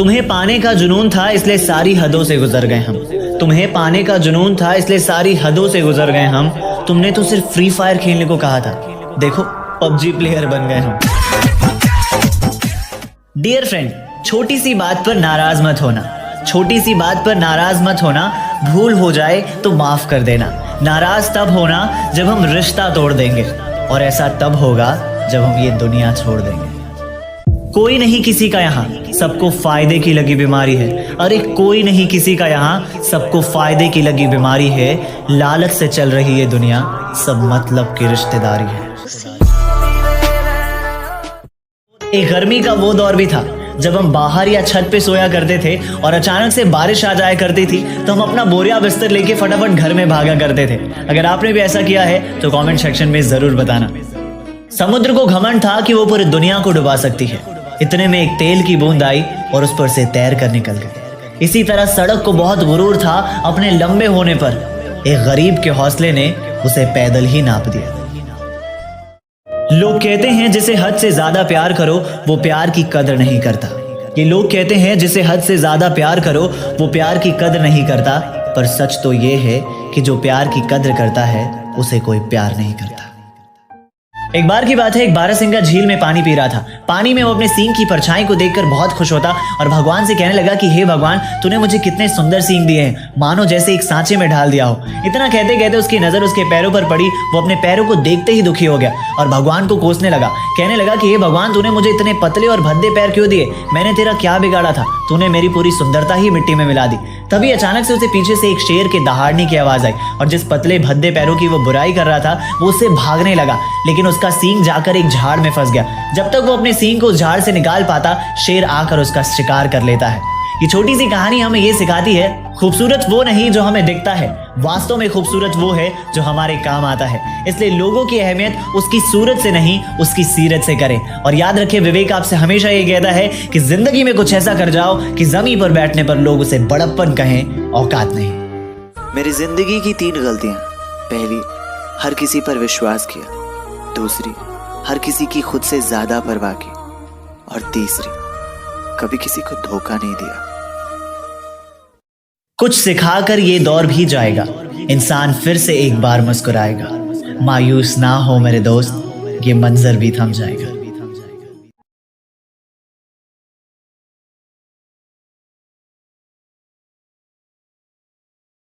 तुम्हें पाने का जुनून था इसलिए सारी हदों से गुजर गए हम। तुम्हें पाने का जुनून था इसलिए सारी हदों से गुजर गए हम। तुमने तो सिर्फ फ्री फायर खेलने को कहा था, देखो पबजी प्लेयर बन गए हम। डियर फ्रेंड, छोटी सी बात पर नाराज मत होना, छोटी सी बात पर नाराज मत होना। भूल हो जाए तो माफ कर देना। नाराज तब होना जब हम रिश्ता तोड़ देंगे, और ऐसा तब होगा जब हम ये दुनिया छोड़ देंगे। कोई नहीं किसी का यहाँ, सबको फायदे की लगी बीमारी है। अरे कोई नहीं किसी का यहाँ, सबको फायदे की लगी बीमारी है। लालच से चल रही ये दुनिया, सब मतलब की रिश्तेदारी है। एक गर्मी का वो दौर भी था जब हम बाहर या छत पे सोया करते थे और अचानक से बारिश आ जाया करती थी तो हम अपना बोरिया बिस्तर लेके फटाफट घर में भागा करते थे। अगर आपने भी ऐसा किया है तो कमेंट सेक्शन में जरूर बताना। समुद्र को घमंड था कि वो पूरी दुनिया को डुबा सकती है। इतने में एक तेल की बूंद आई और उस पर से तैर कर निकल गई। इसी तरह सड़क को बहुत गुरूर था अपने लंबे होने पर। एक गरीब के हौसले ने उसे पैदल ही नाप दिया। लोग कहते हैं जिसे हद से ज्यादा प्यार करो वो प्यार की कदर नहीं करता। ये लोग कहते हैं जिसे हद से ज्यादा प्यार करो वो प्यार की कदर नहीं करता, पर सच तो ये है कि जो प्यार की कदर करता है उसे कोई प्यार नहीं करता। एक बार की बात है, एक बारहसिंगा झील में पानी पी रहा था। पानी में वो अपने सींग की परछाई को देखकर बहुत खुश होता और भगवान से कहने लगा कि हे भगवान, तूने मुझे कितने सुंदर सींग दिए हैं, मानो जैसे एक सांचे में ढाल दिया हो। इतना कहते कहते उसकी नजर उसके पैरों पर पड़ी। वो अपने पैरों को देखते ही दुखी हो गया और भगवान को कोसने लगा। कहने लगा कि हे भगवान, तूने मुझे इतने पतले और भद्दे पैर क्यों दिए? मैंने तेरा क्या बिगाड़ा था? तूने मेरी पूरी सुंदरता ही मिट्टी में मिला दी। तभी अचानक से उसे पीछे से एक शेर के दहाड़ने की आवाज आई और जिस पतले भद्दे पैरों की वो बुराई कर रहा था वो उससे भागने लगा, लेकिन उसका सींग जाकर एक झाड़ में फंस गया। जब तक वो अपने सींग को उस झाड़ से निकाल पाता, शेर आकर उसका शिकार कर लेता है। ये छोटी सी कहानी हमें ये सिखाती है, खूबसूरत वो नहीं जो हमें दिखता है, वास्तव में खूबसूरत वो है जो हमारे काम आता है। इसलिए लोगों की अहमियत उसकी सूरत से नहीं उसकी सीरत से करें। और याद रखिए, विवेक आपसे हमेशा ये कहता है कि जिंदगी में कुछ ऐसा कर जाओ कि जमीन पर बैठने पर लोग उसे बड़प्पन कहें, औकात नहीं। मेरी जिंदगी की 3 गलतियां। पहली, हर किसी पर विश्वास किया। दूसरी, हर किसी की खुद से ज्यादा परवाह की। और तीसरी, कभी किसी को धोखा नहीं दिया। कुछ सिखाकर ये दौर भी जाएगा, इंसान फिर से एक बार मुस्कुराएगा। मायूस ना हो मेरे दोस्त, ये मंजर भी थम जाएगा।